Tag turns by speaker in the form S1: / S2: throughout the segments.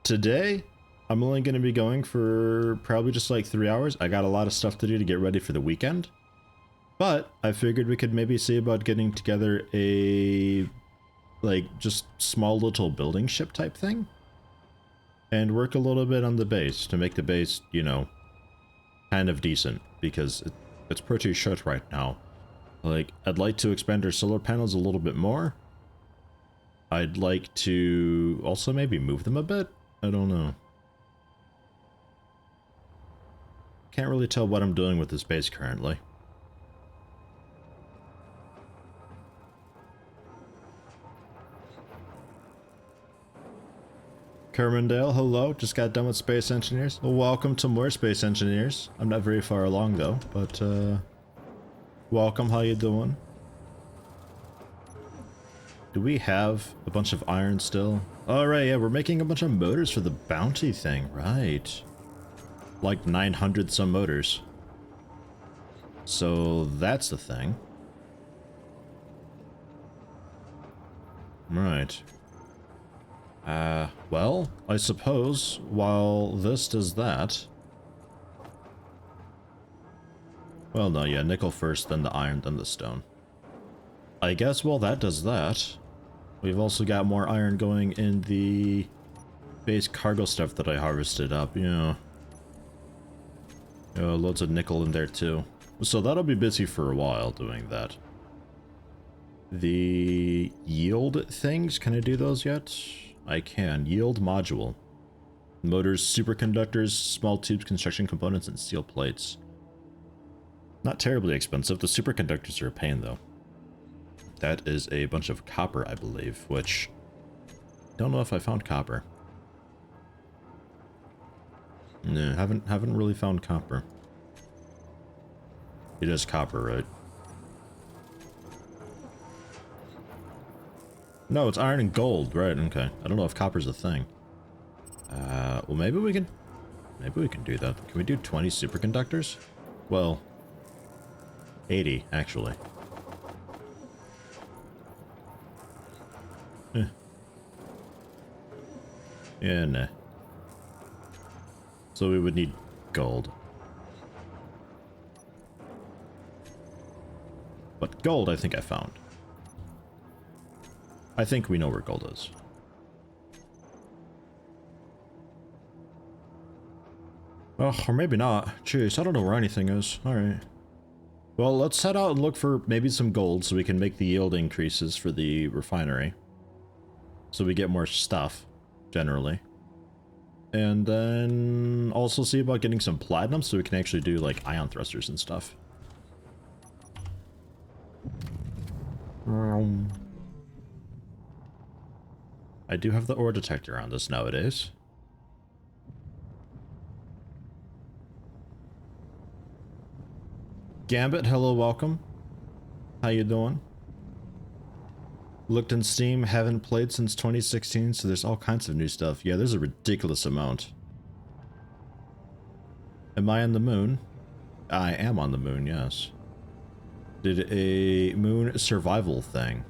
S1: Today, I'm only going to be going for probably just like 3 hours. I got a lot of stuff to do to get ready for the weekend. But I figured we could maybe see about getting together a, like, just small little building ship type thing. And work a little bit on the base to make the base, you know, kind of decent. Because it's pretty short right now. Like, I'd like to expand our solar panels a little bit more. I'd like to also maybe move them a bit. I don't know. Can't really tell what I'm doing with this base currently. Kermandale, hello. Just got done with Space Engineers. Well, welcome to more Space Engineers. I'm not very far along though, but welcome. How you doing? Do we have a bunch of iron still? Alright, yeah, we're making a bunch of motors for the bounty thing, right. Like 900 some motors. So that's the thing. Right. Well, I suppose while this does that... Well, no, yeah, nickel first, then the iron, then the stone. I guess while that does that, we've also got more iron going in the base cargo stuff that I harvested up, yeah. Loads of nickel in there too. So that'll be busy for a while doing that. The yield things, can I do those yet? I can. Yield module. Motors, superconductors, small tubes, construction components, and steel plates. Not terribly expensive. The superconductors are a pain though. That is a bunch of copper, I believe, which... Don't know if I found copper. No, haven't really found copper. It is copper, right? No, it's iron and gold, right? Okay. I don't know if copper's a thing. Well, maybe we can do that. Can we do 20 superconductors? Well, 80 actually. Yeah, nah. So we would need gold. But gold, I think I found. I think we know where gold is. Oh, or maybe not. Jeez, I don't know where anything is. Alright. Well, let's head out and look for maybe some gold so we can make the yield increases for the refinery. So we get more stuff, generally. And then also see about getting some platinum so we can actually do like ion thrusters and stuff. I do have the ore detector on this nowadays. Gambit, hello, welcome. How you doing? Looked in Steam, haven't played since 2016, so there's all kinds of new stuff. Yeah, there's a ridiculous amount. Am I on the moon? I am on the moon, yes. Did a moon survival thing,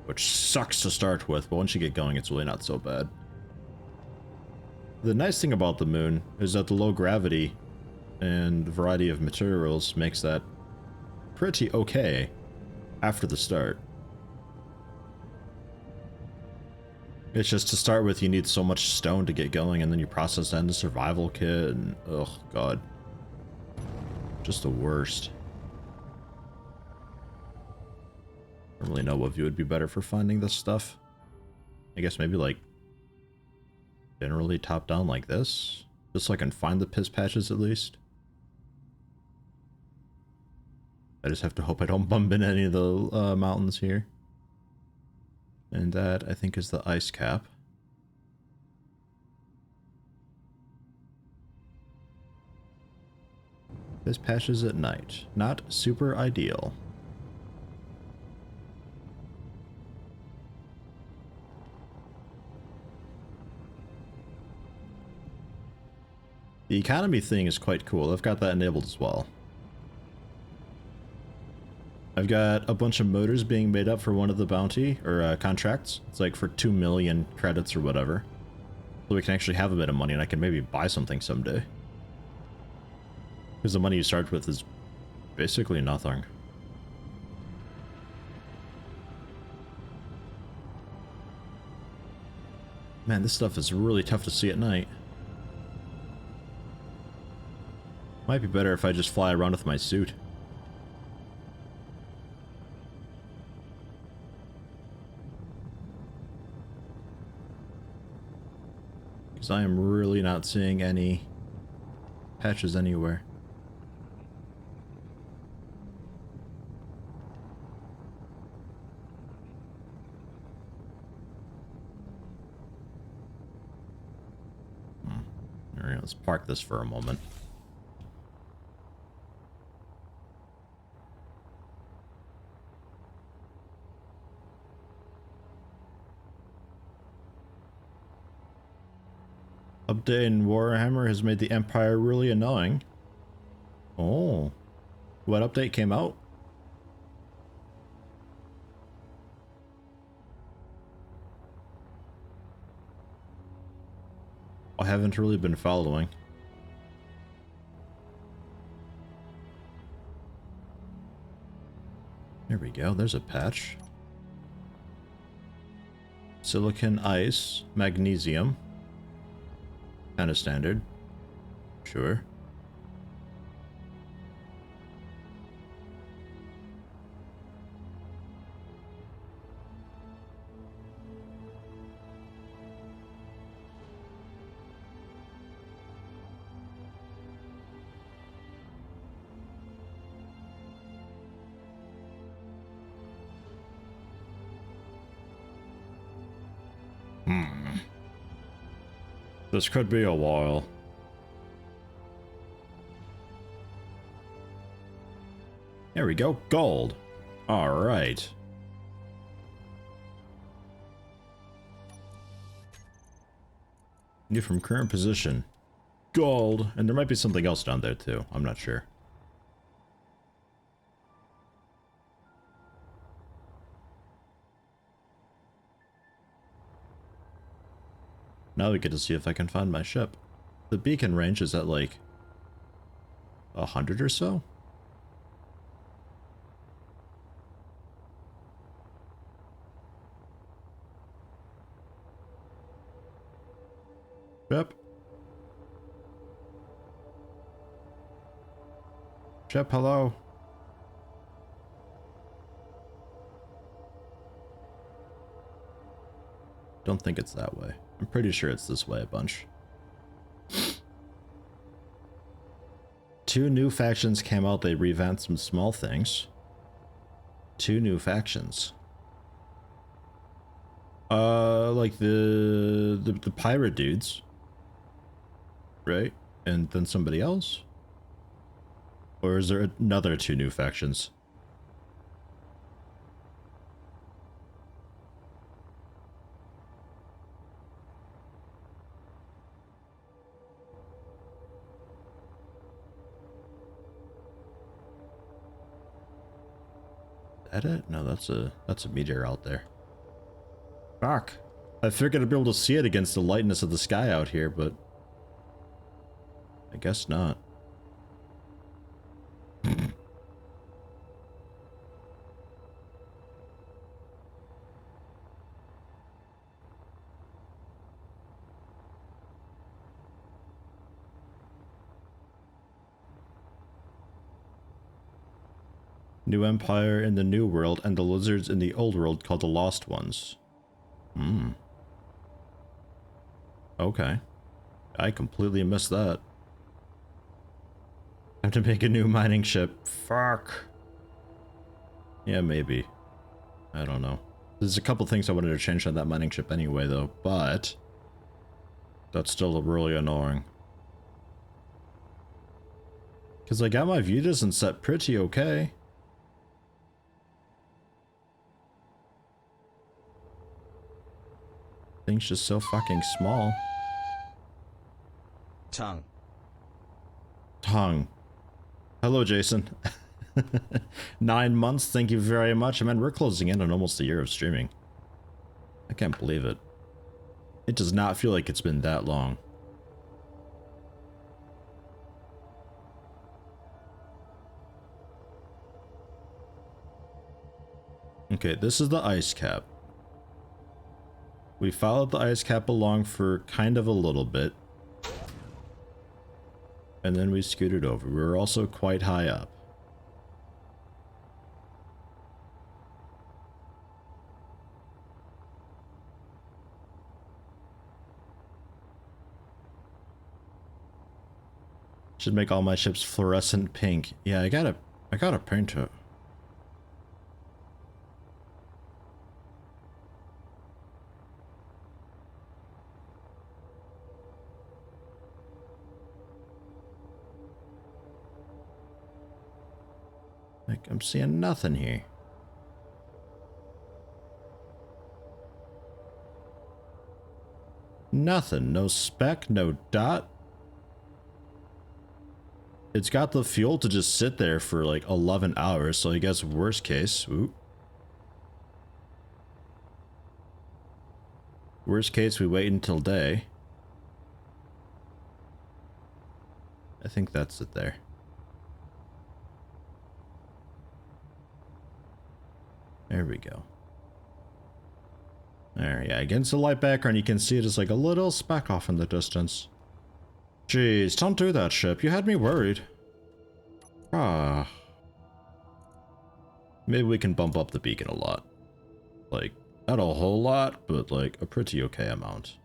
S1: which sucks to start with, but once you get going, it's really not so bad. The nice thing about the moon is that the low gravity and variety of materials makes that pretty okay after the start. It's just to start with, you need so much stone to get going, and then you process that into survival kit, and oh god. Just the worst. I don't really know what view would be better for finding this stuff. I guess maybe like generally top down like this, just so I can find the piss patches at least. I just have to hope I don't bump in any of the mountains here. And that, I think, is the ice cap. This patches at night. Not super ideal. The economy thing is quite cool. I've got that enabled as well. I've got a bunch of motors being made up for one of the bounty, or contracts. It's like for 2 million credits or whatever. So we can actually have a bit of money and I can maybe buy something someday. Because the money you start with is basically nothing. Man, this stuff is really tough to see at night. Might be better if I just fly around with my suit. Because I am really not seeing any patches anywhere. Alright, let's park this for a moment. Update in Warhammer has made the Empire really annoying. Oh. What update came out? I haven't really been following. There we go, there's a patch. Silicon, ice, magnesium. Kind of standard. Sure. This could be a while. There we go, gold. All right. Get from current position. Gold. And there might be something else down there too. I'm not sure. Now we get to see if I can find my ship. The beacon range is at like 100 or so. Ship. Ship, hello. Don't think it's that way. I'm pretty sure it's this way a bunch. 2 new factions came out. They revamped some small things. 2 new factions. Like the pirate dudes, right? And then somebody else? Or is there another 2 new factions? Is that it? No, that's a meteor out there. Fuck. I figured I'd be able to see it against the lightness of the sky out here, but I guess not. New Empire in the New World and the lizards in the Old World called the Lost Ones. Hmm. Okay. I completely missed that. I have to make a new mining ship. Fuck. Yeah, maybe. I don't know. There's a couple things I wanted to change on that mining ship anyway, though, but that's still really annoying. Because I got my view distance set pretty okay. Thing's just so fucking small.
S2: Tongue.
S1: Hello, Jason. 9 months, thank you very much. I mean, we're closing in on almost a year of streaming. I can't believe it. It does not feel like it's been that long. Okay, this is the ice cap. We followed the ice cap along for kind of a little bit. And then we scooted over. We were also quite high up. Should make all my ships fluorescent pink. Yeah, I gotta paint it. Like, I'm seeing nothing here. Nothing. No speck, no dot. It's got the fuel to just sit there for like 11 hours, so I guess worst case. Ooh. Worst case, we wait until day. I think that's it there. There we go. There, yeah, against the light background, you can see it as like a little speck off in the distance. Jeez, don't do that, ship. You had me worried. Ah. Maybe we can bump up the beacon a lot. Like, not a whole lot, but like a pretty okay amount.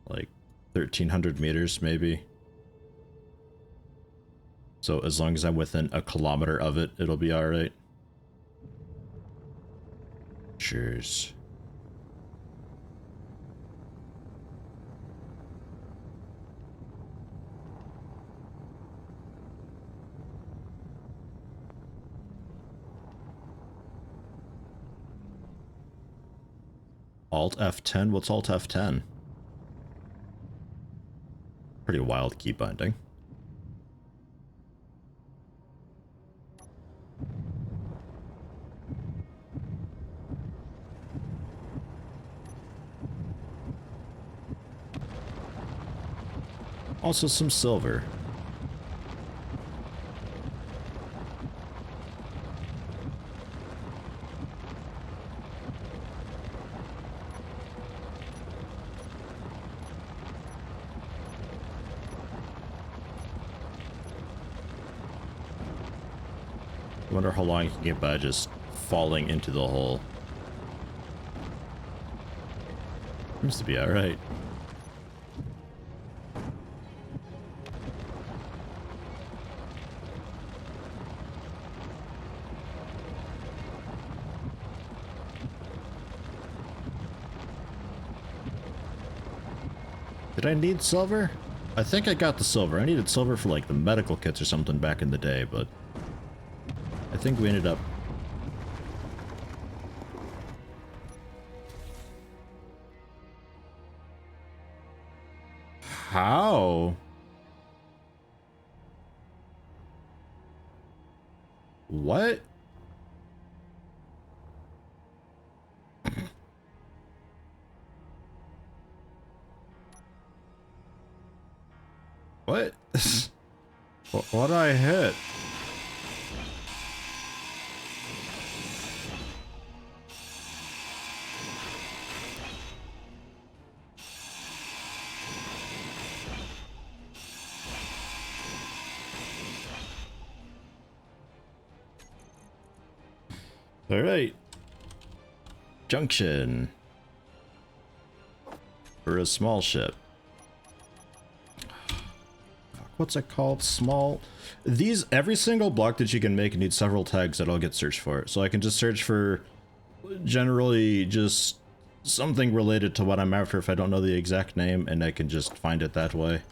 S1: Like 1,300 meters, maybe. So as long as I'm within a kilometer of it, it'll be alright. Cheers. Alt F10? What's Alt F10? Pretty wild key binding. Also some silver. I wonder how long you can get by just falling into the hole. Seems to be alright. Did I need silver? I think I got the silver. I needed silver for like the medical kits or something back in the day, but I think we ended up... How? What? What? What did I hit? All right. Junction. For a small ship. What's it called? Small. These, every single block that you can make needs several tags that I'll get searched for. So I can just search for generally just something related to what I'm after if I don't know the exact name, and I can just find it that way.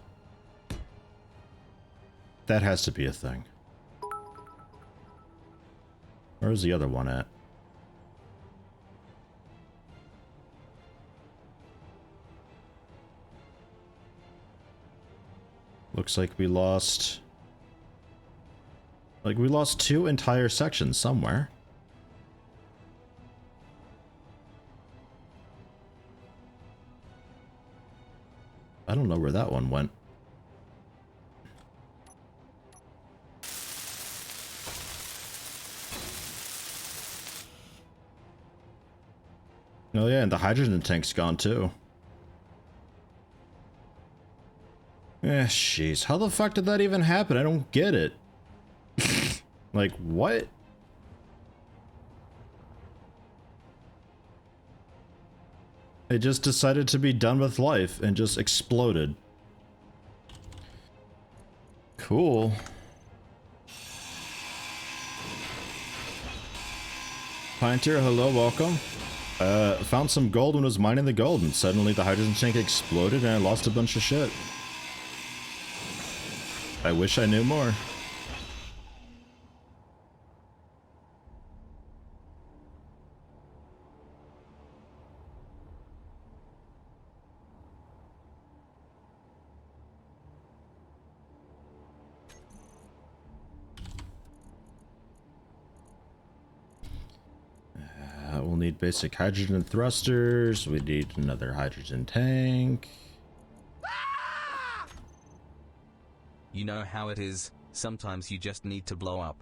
S1: That has to be a thing. Where's the other one at? Looks like we lost... Like, we lost 2 entire sections somewhere. I don't know where that one went. Oh yeah, and the hydrogen tank's gone too. Eh, jeez. How the fuck did that even happen? I don't get it. Like, what? It just decided to be done with life and just exploded. Cool. Pioneer, hello, welcome. Found some gold and was mining the gold, and suddenly the hydrogen tank exploded and I lost a bunch of shit. I wish I knew more. We'll need basic hydrogen thrusters. We need another hydrogen tank.
S2: You know how it is. Sometimes you just need to blow up.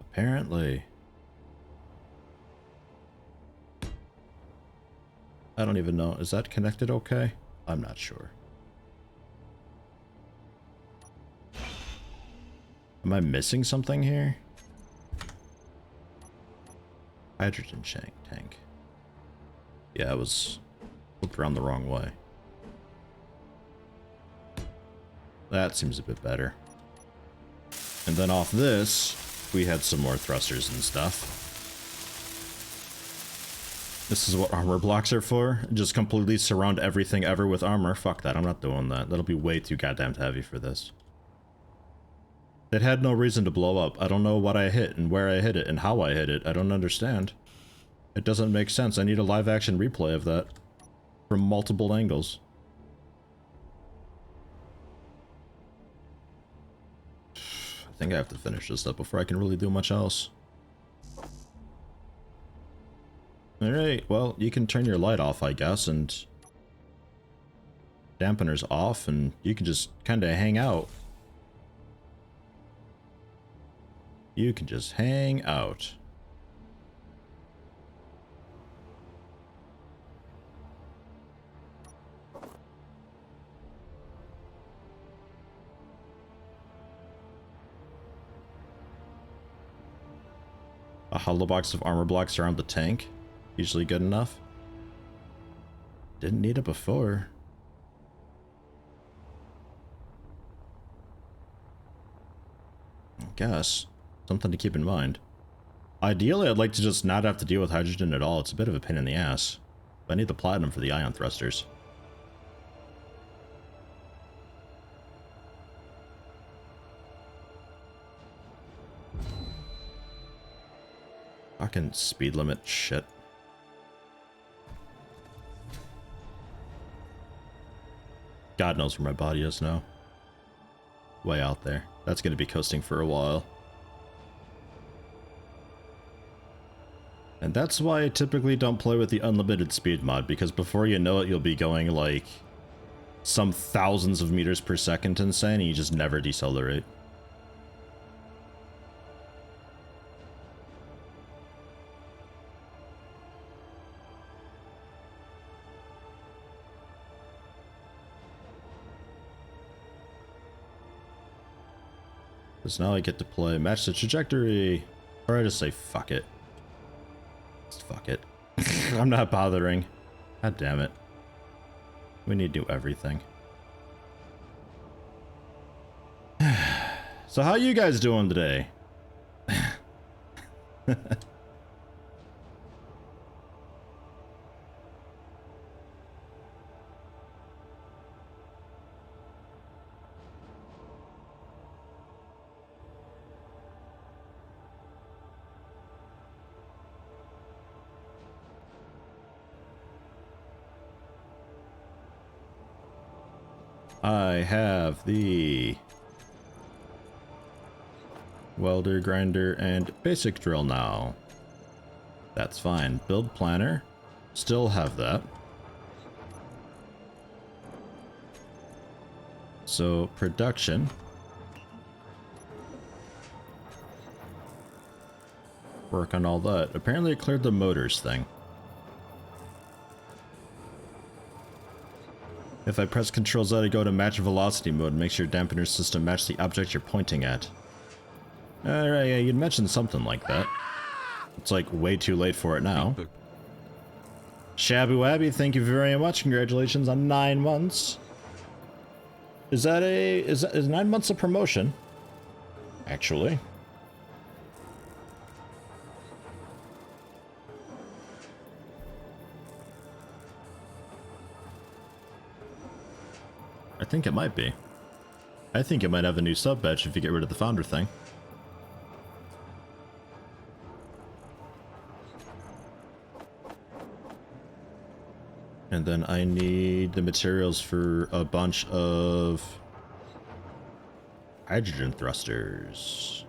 S1: Apparently. I don't even know. Is that connected okay? I'm not sure. Am I missing something here? Hydrogen tank. Yeah, I was looked around the wrong way. That seems a bit better. And then off this, we had some more thrusters and stuff. This is what armor blocks are for. Just completely surround everything ever with armor. Fuck that, I'm not doing that. That'll be way too goddamn heavy for this. It had no reason to blow up. I don't know what I hit and where I hit it and how I hit it. I don't understand. It doesn't make sense. I need a live action replay of that. From multiple angles. I think I have to finish this up before I can really do much else. Alright, well, you can turn your light off, I guess, and dampener's off, and you can just kind of hang out. You can just hang out. A hollow box of armor blocks around the tank. Usually good enough. Didn't need it before. I guess. Something to keep in mind. Ideally, I'd like to just not have to deal with hydrogen at all. It's a bit of a pain in the ass. But I need the platinum for the ion thrusters. Fucking speed limit shit. God knows where my body is now. Way out there. That's gonna be coasting for a while. And that's why I typically don't play with the unlimited speed mod, because before you know it, you'll be going like some thousands of meters per second insane, and you just never decelerate. Because now I get to play match the trajectory, or I just say fuck it. Just fuck it. I'm not bothering. God damn it. We need to do everything. So how you guys doing today? I have the welder, grinder, and basic drill now. That's fine. Build planner. Still have that. So production. Work on all that. Apparently it cleared the motors thing. If I press Ctrl Z to go to match velocity mode, makes your dampener system match the object you're pointing at. Alright, yeah, you'd mentioned something like that. It's like way too late for it now. Shabby Wabby, thank you very much. Congratulations on 9 months. Is 9 months a promotion? Actually. I think it might be. I think it might have a new sub badge if you get rid of the founder thing. And then I need the materials for a bunch of hydrogen thrusters.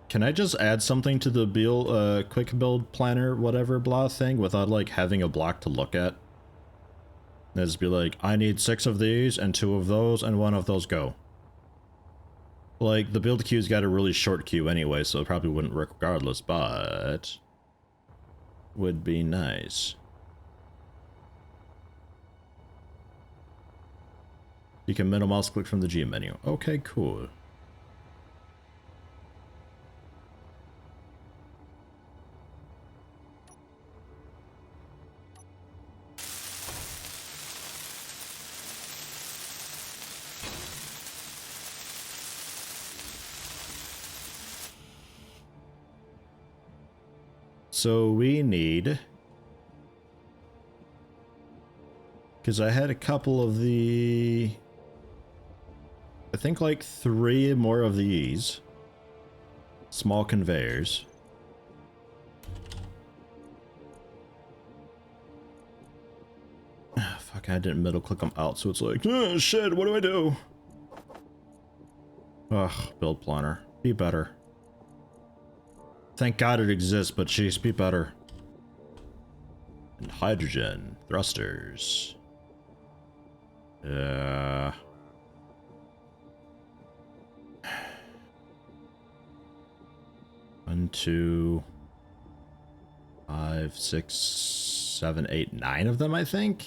S1: Can I just add something to the quick build planner whatever blah thing without like having a block to look at? And just be like, I need 6 of these and 2 of those and 1 of those go. Like, the build queue's got a really short queue anyway, so it probably wouldn't work regardless, but would be nice. You can middle mouse click from the G menu. Okay, cool. So we need, because I had a couple of the, I think like 3 more of these small conveyors. Fuck, I didn't middle click them out, so it's like, oh, shit, what do I do? Ugh, build planner, be better. Thank God it exists, but jeez, be better. And hydrogen thrusters. Yeah. 1, 2, 5, 6, 7, 8, 9 of them, I think.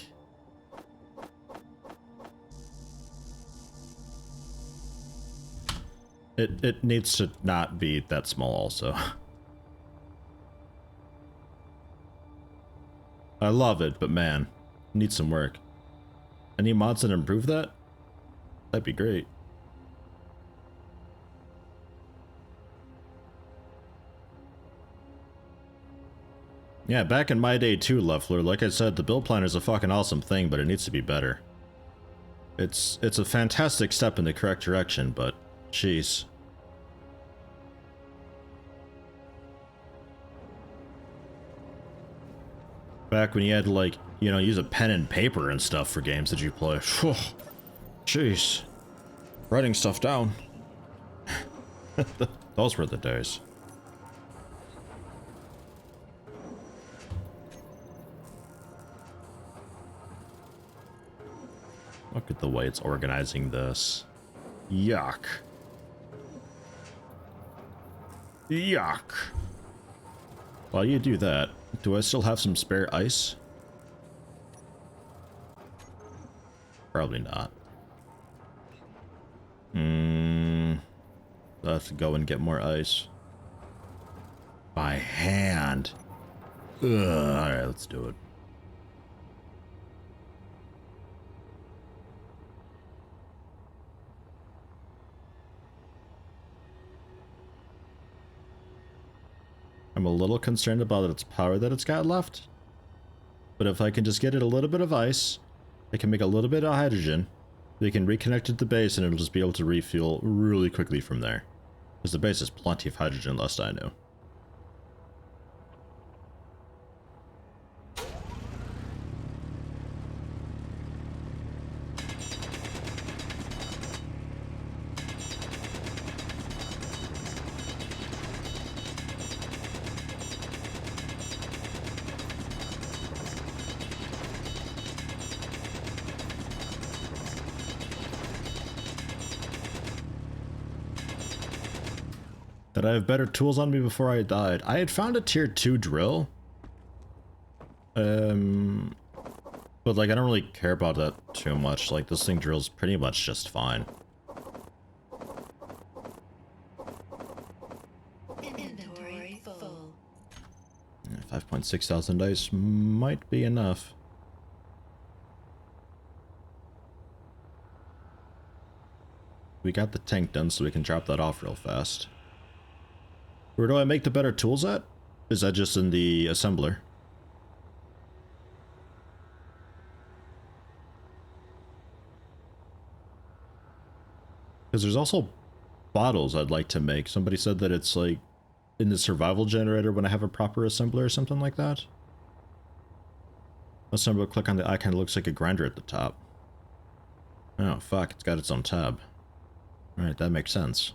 S1: It needs to not be that small also. I love it, but man, needs some work. Any mods that improve that? That'd be great. Yeah, back in my day too, Leffler, like I said, the build planner is a fucking awesome thing, but it needs to be better. It's a fantastic step in the correct direction, but jeez. Back when you had to, like, you know, use a pen and paper and stuff for games that you play. Whew. Jeez. Writing stuff down. Those were the days. Look at the way it's organizing this. Yuck. Yuck. While you do that, do I still have some spare ice? Probably not. I'll have to go and get more ice. By hand. Ugh, alright, let's do it. I'm a little concerned about its power that it's got left. But if I can just get it a little bit of ice, I can make a little bit of hydrogen. They can reconnect it to the base and it'll just be able to refuel really quickly from there. Because the base has plenty of hydrogen, last I knew. Did I have better tools on me before I died? I had found a tier 2 drill. But like I don't really care about that too much. Like this thing drills pretty much just fine.
S3: Inventory full.
S1: 5.6 thousand dice might be enough. We got the tank done, so we can drop that off real fast. Where do I make the better tools at? Is that just in the assembler? Because there's also bottles I'd like to make. Somebody said that it's like in the survival generator when I have a proper assembler or something like that. Assembler, click on the icon, it looks like a grinder at the top. Oh, fuck, it's got its own tab. Alright, that makes sense.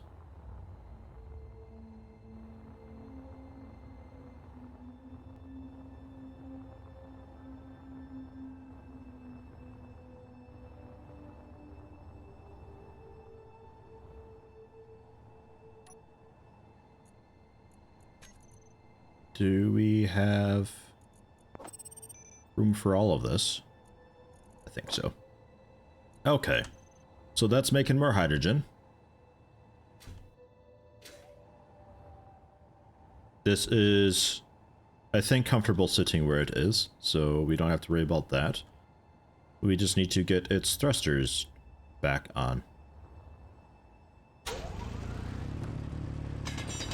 S1: Do we have room for all of this? I think so. Okay. So that's making more hydrogen. This is, I think, comfortable sitting where it is, so we don't have to worry about that. We just need to get its thrusters back on.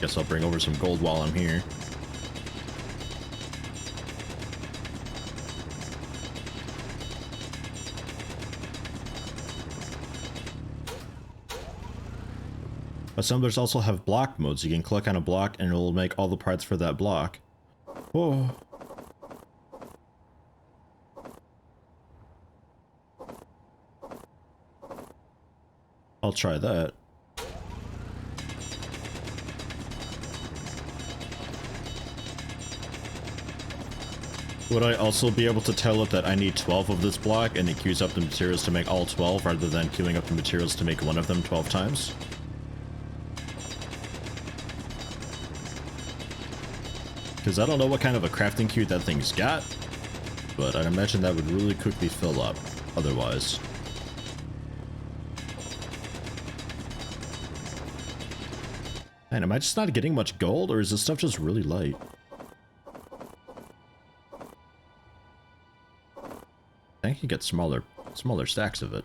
S1: Guess I'll bring over some gold while I'm here. Assemblers also have block modes. You can click on a block and it will make all the parts for that block. Whoa. I'll try that. Would I also be able to tell it that I need 12 of this block and it queues up the materials to make all 12 rather than queuing up the materials to make one of them 12 times? Because I don't know what kind of a crafting queue that thing's got, but I'd imagine that would really quickly fill up otherwise. Man, am I just not getting much gold, or is this stuff just really light? I think you get smaller stacks of it.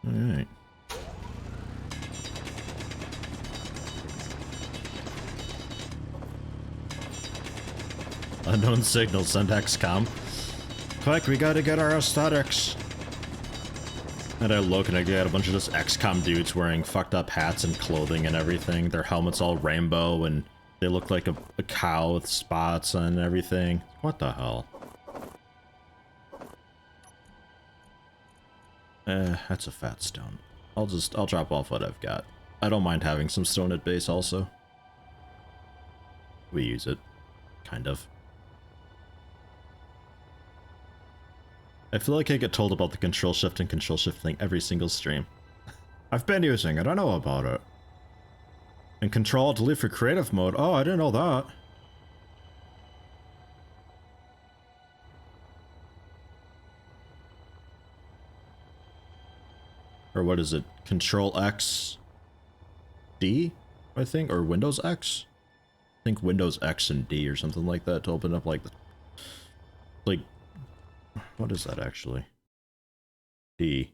S1: Alright. Unknown signal, send XCOM. Quick, we gotta get our aesthetics. And I look and I get a bunch of just XCOM dudes wearing fucked up hats and clothing and everything. Their helmets all rainbow and they look like a cow with spots and everything. What the hell? That's a fat stone. I'll drop off what I've got. I don't mind having some stone at base also. We use it. Kind of. I feel like I get told about the control shift and control shift thing every single stream. I've been using it, I know about it. And control delete for creative mode. Oh, I didn't know that. Or what is it? Control X D, I think, or Windows X? I think Windows X and D or something like that to open up like what is that actually? D.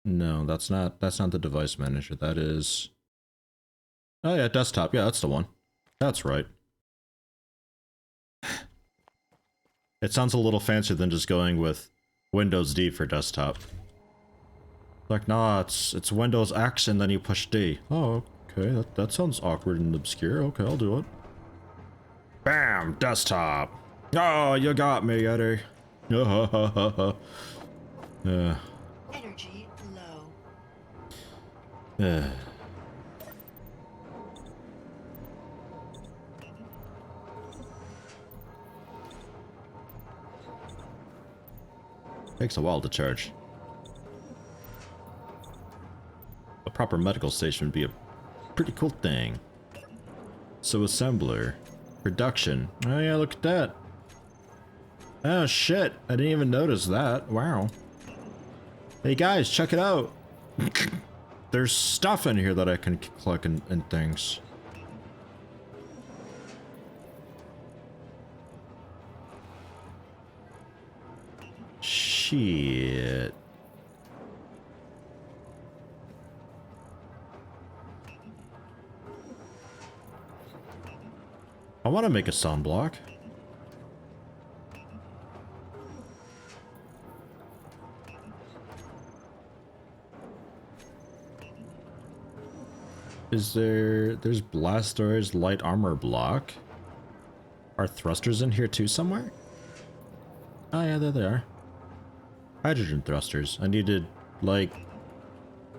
S1: No, that's not the device manager. That is, oh yeah, desktop. Yeah, that's the one. That's right. It sounds a little fancier than just going with Windows D for desktop. Like, nah, it's Windows X and then you push D. Oh, okay, that sounds awkward and obscure. Okay, I'll do it. Bam! Desktop! Oh, you got me, Yeti.
S3: Energy low.
S1: Takes a while to charge. A proper medical station would be a pretty cool thing. So assembler. Production. Oh yeah, look at that. Oh shit, I didn't even notice that. Wow. Hey guys, check it out. There's stuff in here that I can collect and things. Shit. I want to make a sound block. There's blast doors, light armor block. Are thrusters in here too somewhere? Oh yeah, there they are. Hydrogen thrusters. I needed, like,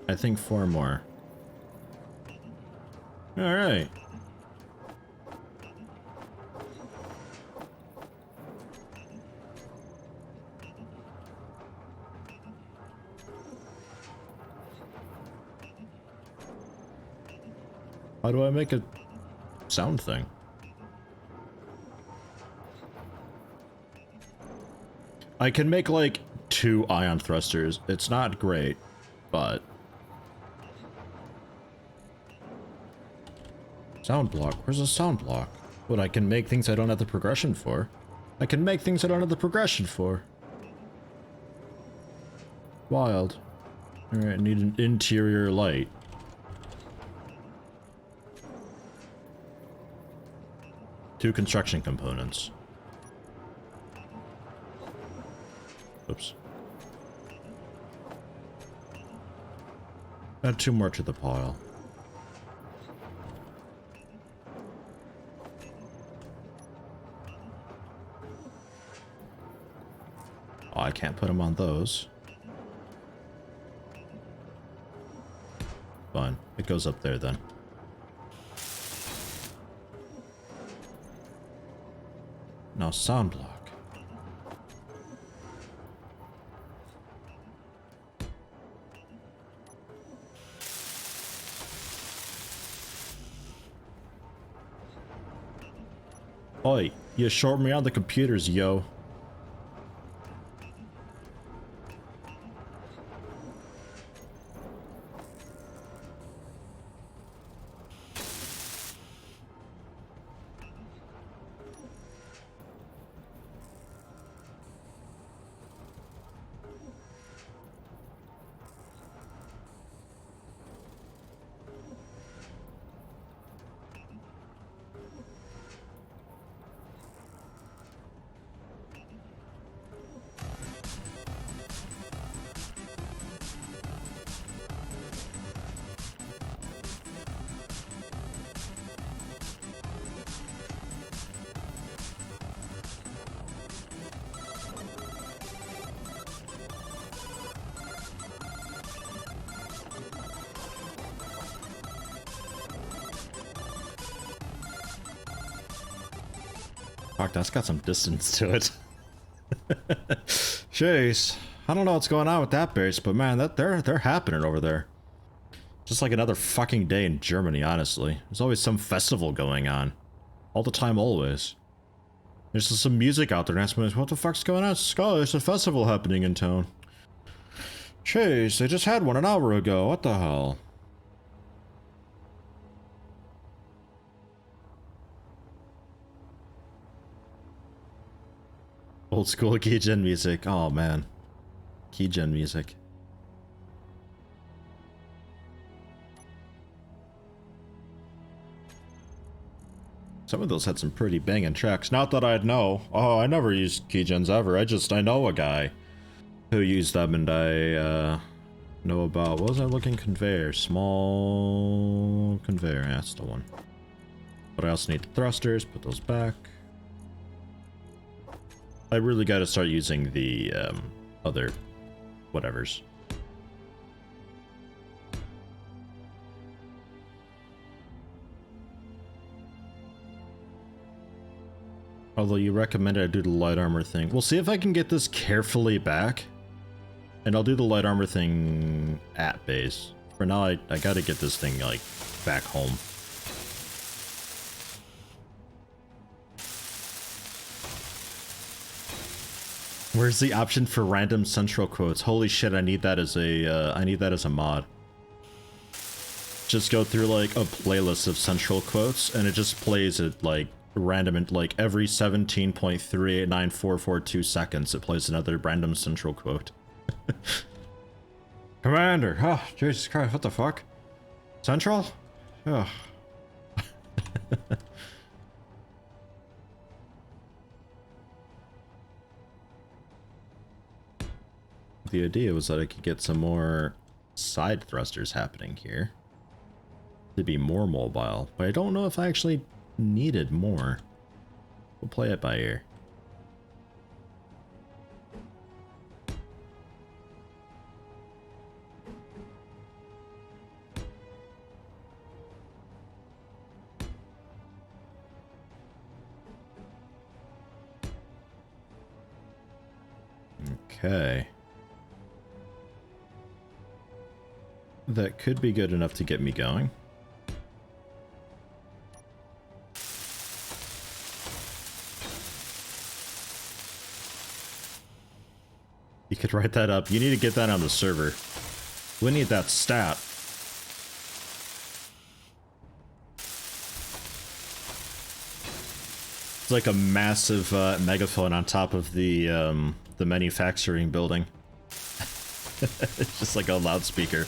S1: I think 4 more. Alright. How do I make a sound thing? I can make like 2 ion thrusters. It's not great, but... Sound block. Where's the sound block? But I can make things I don't have the progression for. I can make things I don't have the progression for. Wild. Alright, need an interior light. Two construction components. Oops. Add 2 more to the pile. Oh, I can't put them on those. Fine. It goes up there then. Now sound block. Oi, you short me on the computers, yo. Fuck, that's got some distance to it. Jeez. I don't know what's going on with that base, but man, they're happening over there. Just like another fucking day in Germany, honestly. There's always some festival going on. All the time, always. There's just some music out there and ask me, what the fuck's going on? Skull, there's a festival happening in town. Jeez, they just had one an hour ago. What the hell? Old school keygen music. Oh man. Keygen music. Some of those had some pretty banging tracks. Not that I'd know. Oh, I never used keygens ever. I know a guy who used them, and I know about, what was I looking? Conveyor. Small conveyor. Yeah, that's the one. But I also need the thrusters. Put those back. I really gotta start using the other whatevers. Although you recommended I do the light armor thing. We'll see if I can get this carefully back And I'll do the light armor thing at base. For now, I gotta get this thing, like, back home. Where's the option for random central quotes? Holy shit, I need that as a mod. Just go through, like, a playlist of central quotes, and it just plays it, like, random, and, like, every 17.389442 seconds, it plays another random central quote. Commander! Oh, Jesus Christ, what the fuck? Central? Oh. The idea was that I could get some more side thrusters happening here to be more mobile, but I don't know if I actually needed more. We'll play it by ear. Okay. That could be good enough to get me going. You could write that up. You need to get that on the server. We need that stat. It's like a massive megaphone on top of the manufacturing building. It's just like a loudspeaker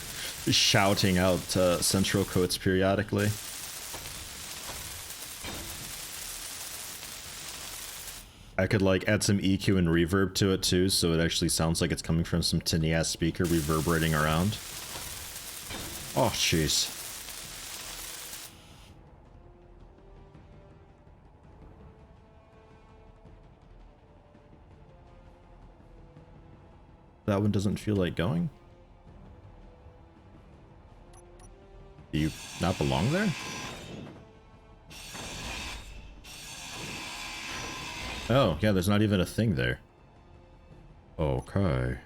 S1: shouting out central quotes periodically. I could like add some EQ and reverb to it too, so it actually sounds like it's coming from some tinny ass speaker reverberating around. Oh jeez. That one doesn't feel like going? Do you not belong there? Oh, yeah, there's not even a thing there. Okay.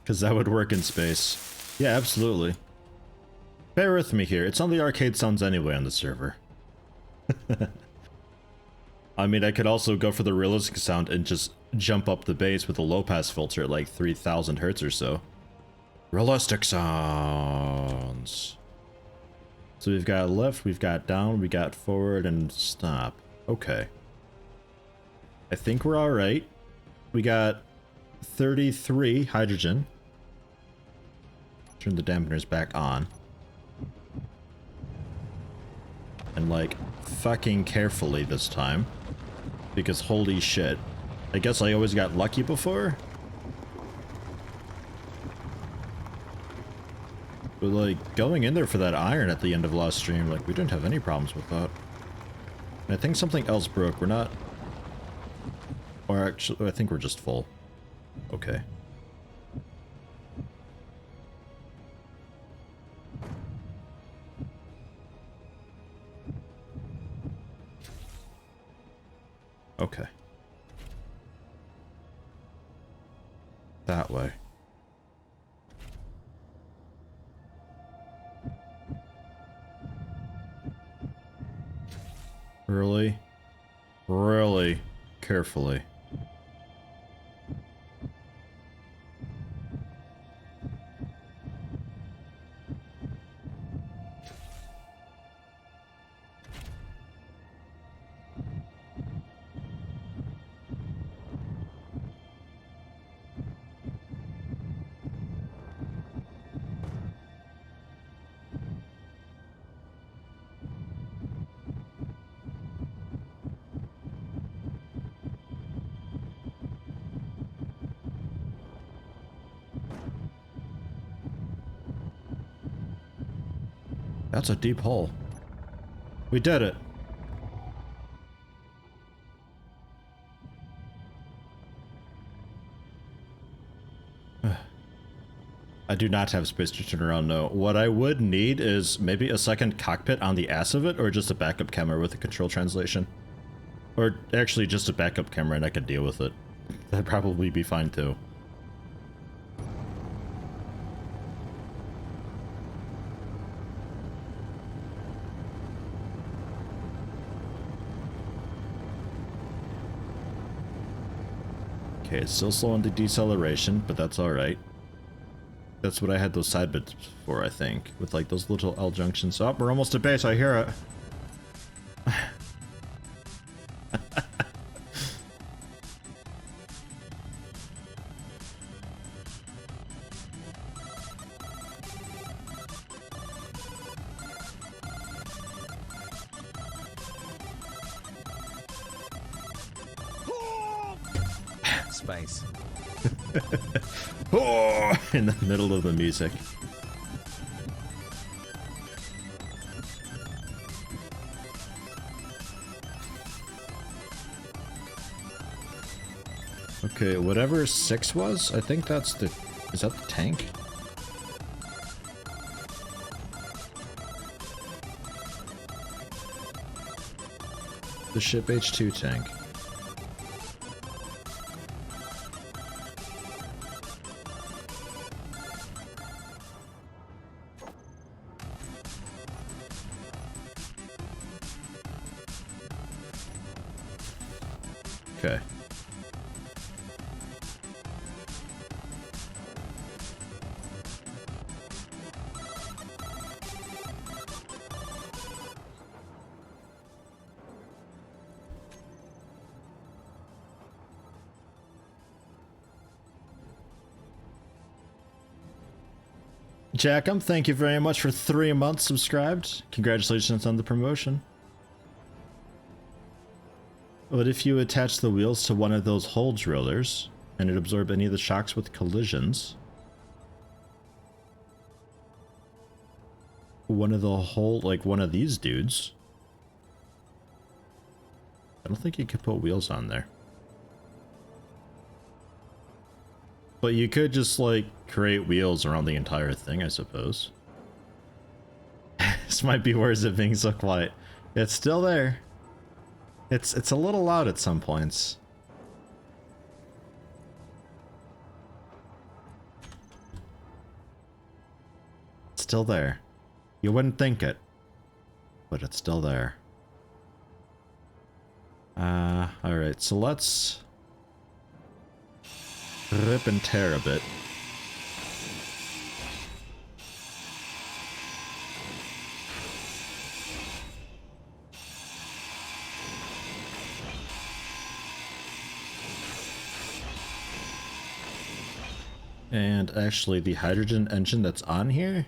S1: Because that would work in space. Yeah, absolutely. Bear with me here. It's on the arcade sounds anyway on the server. I mean, I could also go for the realistic sound and just jump up the bass with a low pass filter at like 3000 hertz or so. Realistic sounds. So we've got left, we've got down, we got forward, and stop. Okay. I think we're alright. We got 33 hydrogen. Turn the dampeners back on. And like, fucking carefully this time. Because holy shit. I guess I always got lucky before? But like, going in there for that iron at the end of last stream, like, we didn't have any problems with that. And I think something else broke. We're not... Or actually, I think we're just full. Okay. Okay. That way. Really? Really carefully. That's a deep hole. We did it. I do not have space to turn around, no. What I would need is maybe a second cockpit on the ass of it, or just a backup camera with a control translation. Or actually just a backup camera and I could deal with it. That'd probably be fine too. Okay, it's still slow on the deceleration, but that's alright. That's what I had those side bits for, I think. With like those little L junctions. Oh, we're almost at base, I hear it.
S2: Space.
S1: Oh, in the middle of the music. Okay, whatever 6 was, I think that's the... Is that the tank? The ship H2 tank. Okay. Jackum, thank you very much for 3 months subscribed. Congratulations on the promotion. What if you attach the wheels to one of those hole drillers and it absorb any of the shocks with collisions? One of the whole, like one of these dudes. I don't think you could put wheels on there. But you could just like create wheels around the entire thing, I suppose. This might be worse at being so quiet. It's still there. It's a little loud at some points. It's still there. You wouldn't think it, but it's still there. Alright, so let's rip and tear a bit. And actually, the hydrogen engine that's on here?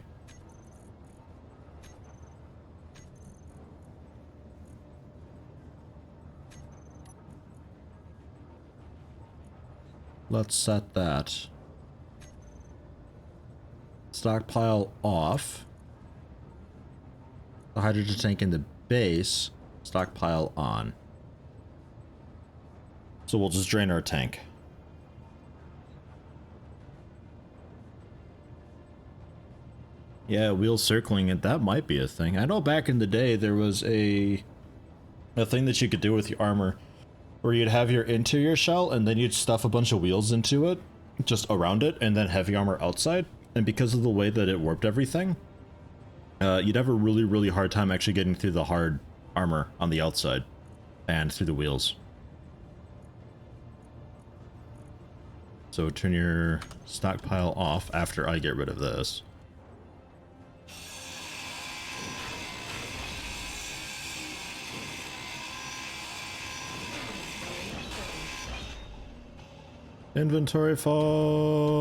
S1: Let's set that. Stockpile off. The hydrogen tank in the base. Stockpile on. So we'll just drain our tank. Yeah, wheel circling it, that might be a thing. I know back in the day there was a thing that you could do with your armor where you'd have your interior shell and then you'd stuff a bunch of wheels into it, just around it, and then heavy armor outside. And because of the way that it warped everything, you'd have a really, really hard time actually getting through the hard armor on the outside and through the wheels. So turn your stockpile off after I get rid of this. Inventory fall.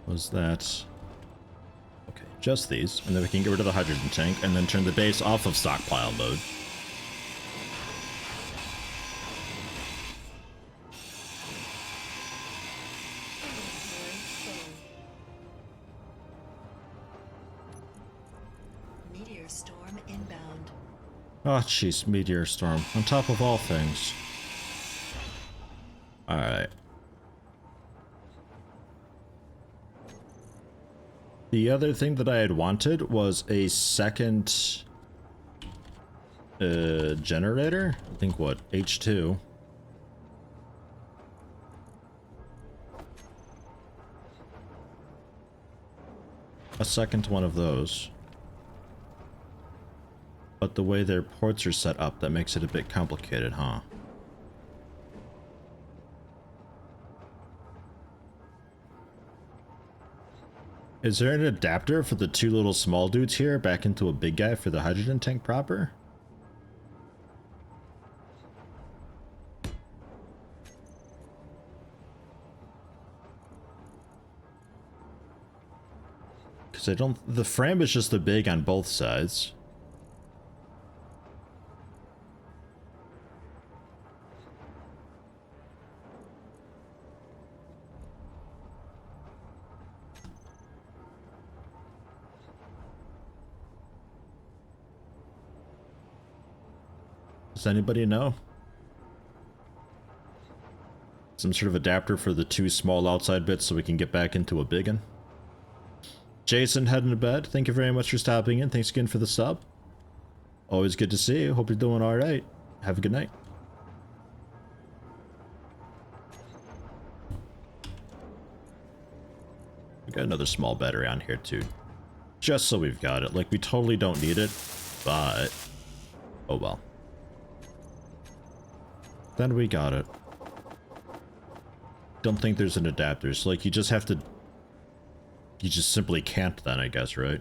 S1: Was that? Okay, just these, and then we can get rid of the hydrogen tank, and then turn the base off of stockpile mode.
S3: meteor storm inbound.
S1: Oh, jeez, meteor storm. On top of all things. Alright. The other thing that I had wanted was a second generator. I think what? H2. A second one of those. But the way their ports are set up, that makes it a bit complicated, huh? Is there an adapter for the two little small dudes here back into a big guy for the hydrogen tank proper? Because I don't... The frame is just the big on both sides. Does anybody know? Some sort of adapter for the two small outside bits so we can get back into a big one. Jason heading to bed. Thank you very much for stopping in. Thanks again for the sub. Always good to see you. Hope you're doing alright. Have a good night. We got another small battery on here too. Just so we've got it. Like, we totally don't need it, but... oh well. Then we got it. Don't think there's an adapter, so like you just have to... you just simply can't then, I guess, right?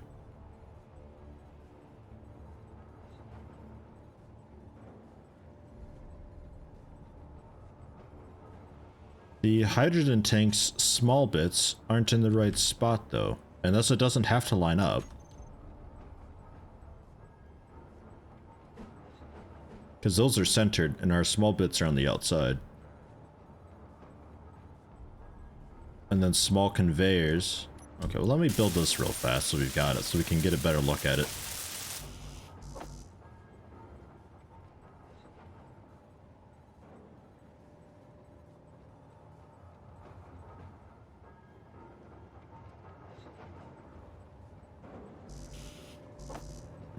S1: The hydrogen tank's small bits aren't in the right spot though, and thus it doesn't have to line up. Because those are centered, and our small bits are on the outside. And then small conveyors. Okay, well let me build this real fast so we've got it, so we can get a better look at it.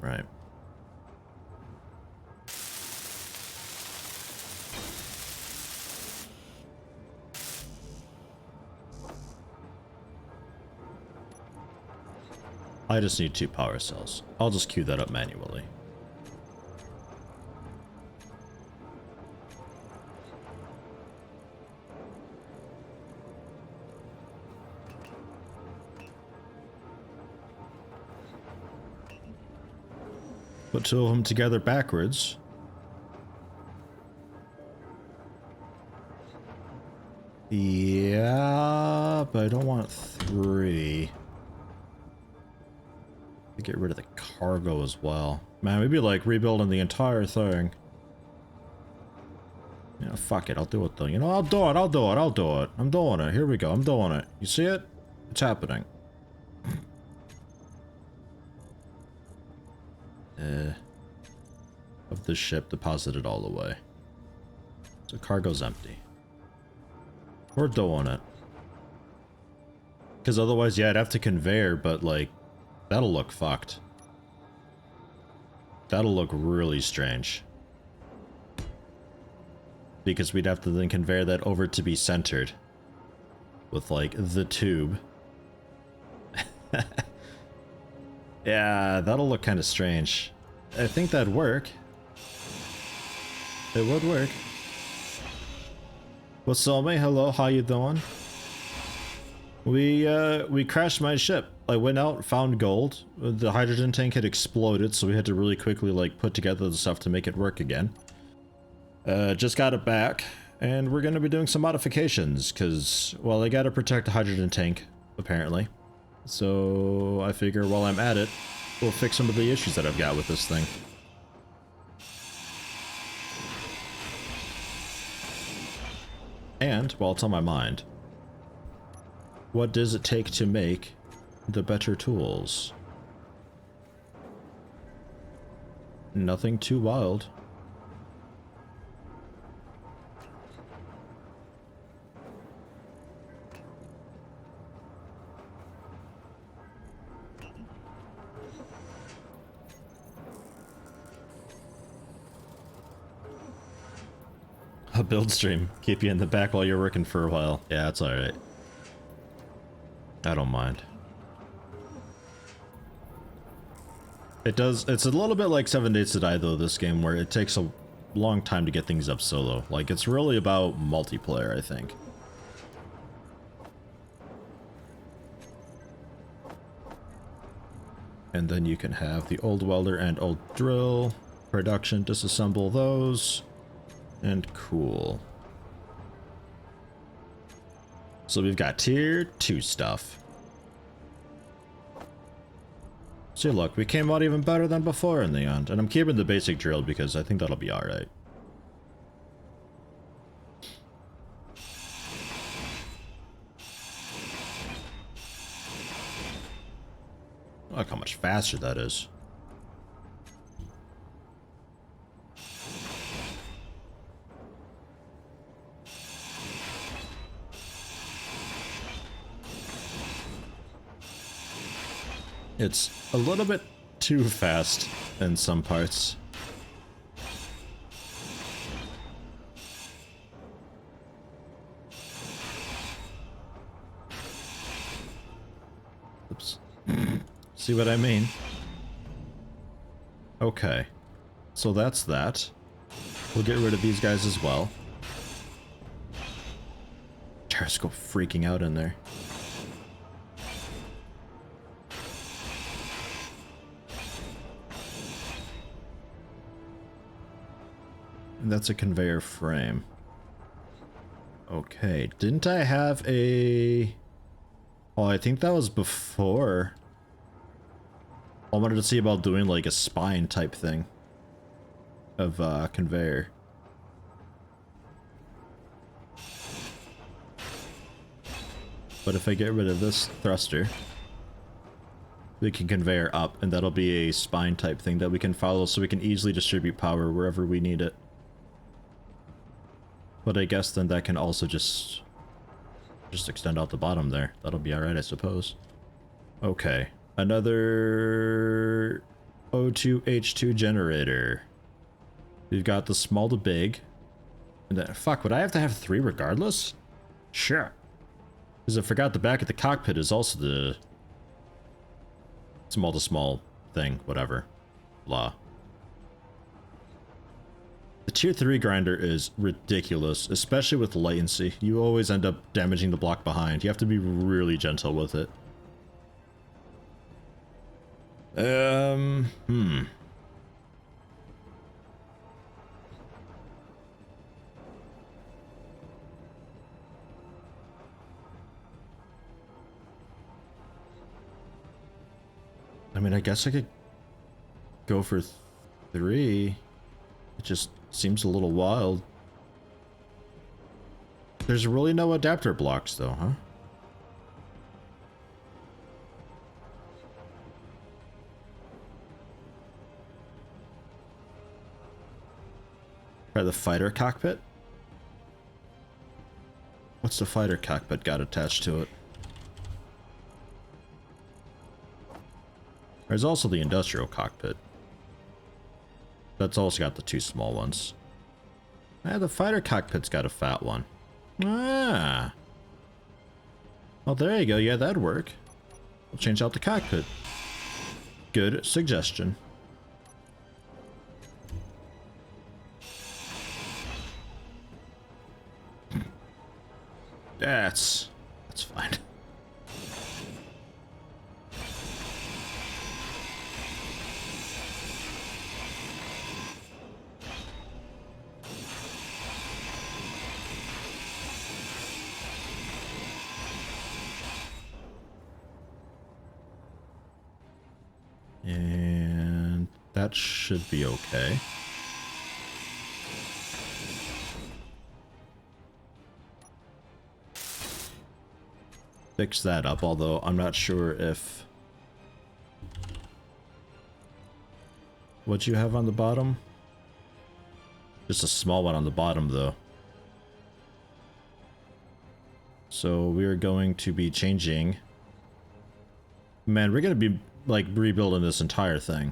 S1: Right. I just need 2 power cells. I'll just queue that up manually. Put 2 of them together backwards. Yeah, but I don't want 3. Get rid of the cargo as well. Man, we'd be like rebuilding the entire thing. Yeah, fuck it, I'll do it though. You know, I'll do it. I'm doing it. Here we go, I'm doing it. You see it? It's happening. Of this ship deposited all the way. So cargo's empty. We're doing it. Because otherwise, yeah, I'd have to conveyor, but like, that'll look fucked. That'll look really strange. Because we'd have to then conveyor that over to be centered. With like, the tube. Yeah, that'll look kind of strange. I think that'd work. It would work. What's up, mate? Hello, how you doing? We crashed my ship. I went out, found gold. The hydrogen tank had exploded, so we had to really quickly like put together the stuff to make it work again. Just got it back, and we're gonna be doing some modifications, cause, well, I gotta protect the hydrogen tank, apparently. So I figure while I'm at it, we'll fix some of the issues that I've got with this thing. And, while it's on my mind, what does it take to make the better tools? Nothing too wild. A build stream. Keep you in the back while you're working for a while. Yeah, that's alright. I don't mind. It's a little bit like 7 Days to Die though, this game, where it takes a long time to get things up solo. Like, it's really about multiplayer, I think. And then you can have the old welder and old drill. Production, disassemble those. And cool. So we've got tier 2 stuff. See, look, we came out even better than before in the end. And I'm keeping the basic drill because I think that'll be alright. Look how much faster that is. It's a little bit too fast in some parts. Oops. See what I mean? Okay. So that's that. We'll get rid of these guys as well. Gyroscope freaking out in there. And that's a conveyor frame. Okay, didn't I have a... Oh, I think that was before. I wanted to see about doing like a spine type thing of conveyor. But if I get rid of this thruster, we can conveyor up, and that'll be a spine type thing that we can follow so we can easily distribute power wherever we need it. But I guess then that can also just extend out the bottom there. That'll be alright, I suppose. Okay. Another O2H2 generator. We've got the small to big. And then, fuck, would I have to have 3 regardless? Sure. Because I forgot the back of the cockpit is also the small to small thing, whatever. Blah. The tier 3 grinder is ridiculous, especially with latency. You always end up damaging the block behind. You have to be really gentle with it. I mean, I guess I could go for 3. It just seems a little wild. There's really no adapter blocks though, huh? Try the fighter cockpit? What's the fighter cockpit got attached to it? There's also the industrial cockpit. That's also got the 2 small ones. Ah, the fighter cockpit's got a fat one. Ah. Well, there you go. Yeah, that'd work. We'll change out the cockpit. Good suggestion. That's fine. And that should be okay. Fix that up, although I'm not sure if... what you have on the bottom? Just a small one on the bottom, though. So we are going to be changing. Man, we're going to be, like, rebuilding this entire thing.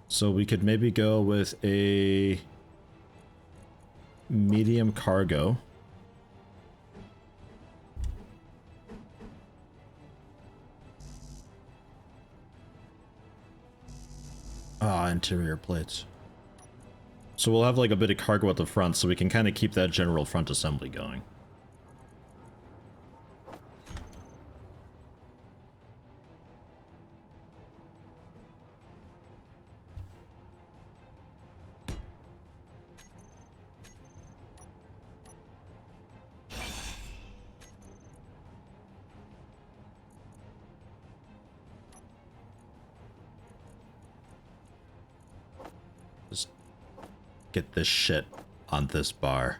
S1: So we could maybe go with a medium cargo. Ah, interior plates. So we'll have like a bit of cargo at the front so we can kind of keep that general front assembly going. Get this shit on this bar.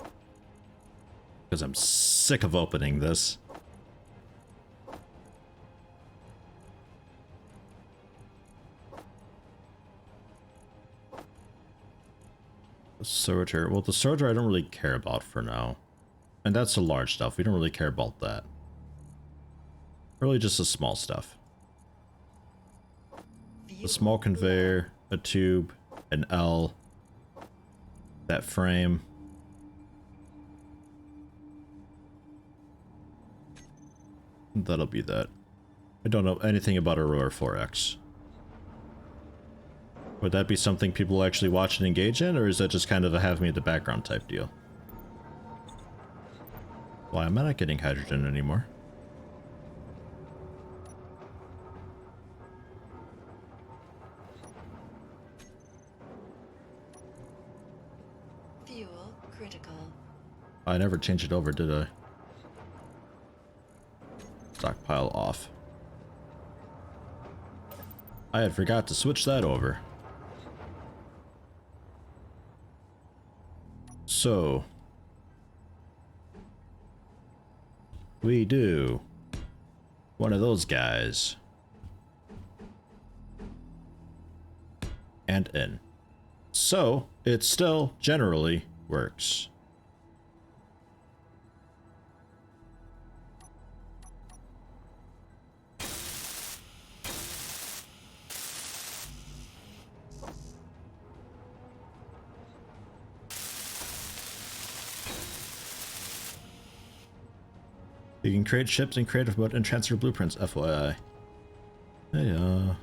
S1: Because I'm sick of opening this. The sorter. Well, the sorter I don't really care about for now. And that's the large stuff. We don't really care about that. Really just the small stuff. A small conveyor, a tube, an L. That frame. That'll be that. I don't know anything about Aurora 4X. Would that be something people actually watch and engage in, or is that just kind of a have me in the background type deal? Why am I not getting hydrogen anymore?
S3: Fuel critical.
S1: I never changed it over, did I? Stockpile off. I had forgot to switch that over. So we do one of those guys and in. So it still generally works. You can create ships in creative mode and transfer blueprints, FYI. Hey,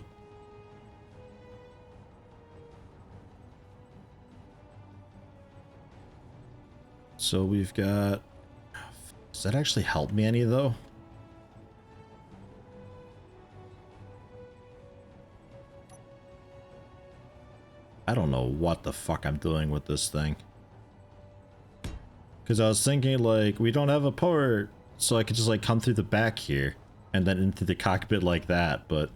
S1: so we've got... Does that actually help me any, though? I don't know what the fuck I'm doing with this thing. Because I was thinking, like, we don't have a port, so I could just, like, come through the back here and then into the cockpit like that, but...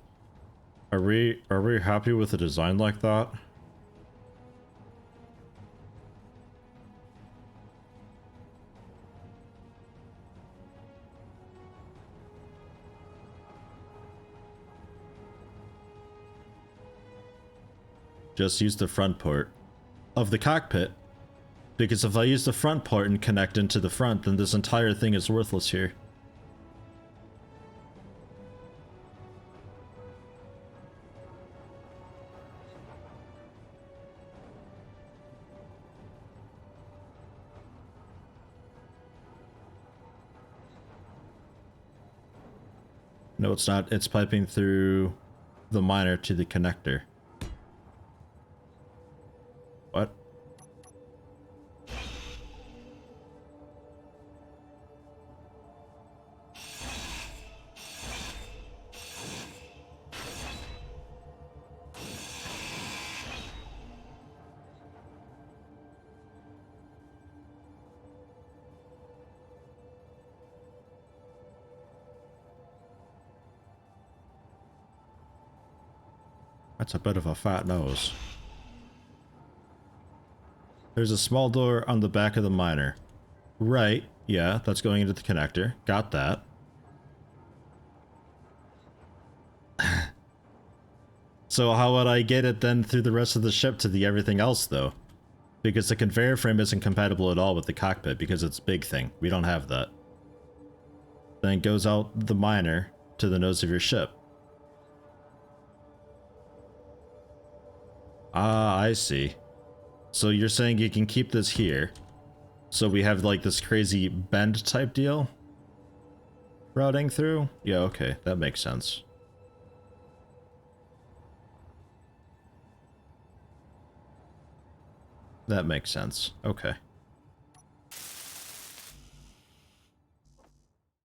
S1: Are we happy with a design like that? Just use the front port of the cockpit, because if I use the front port and connect into the front, then this entire thing is worthless here. No, it's not. It's piping through the miner to the connector. What? That's a bit of a fat nose. There's a small door on the back of the miner. Right, yeah, that's going into the connector. Got that. So how would I get it then through the rest of the ship to the everything else, though? Because the conveyor frame isn't compatible at all with the cockpit because it's a big thing. We don't have that. Then it goes out the miner to the nose of your ship. Ah, I see. So you're saying you can keep this here. So we have like this crazy bend type deal? Routing through? Yeah, okay, that makes sense. That makes sense. Okay.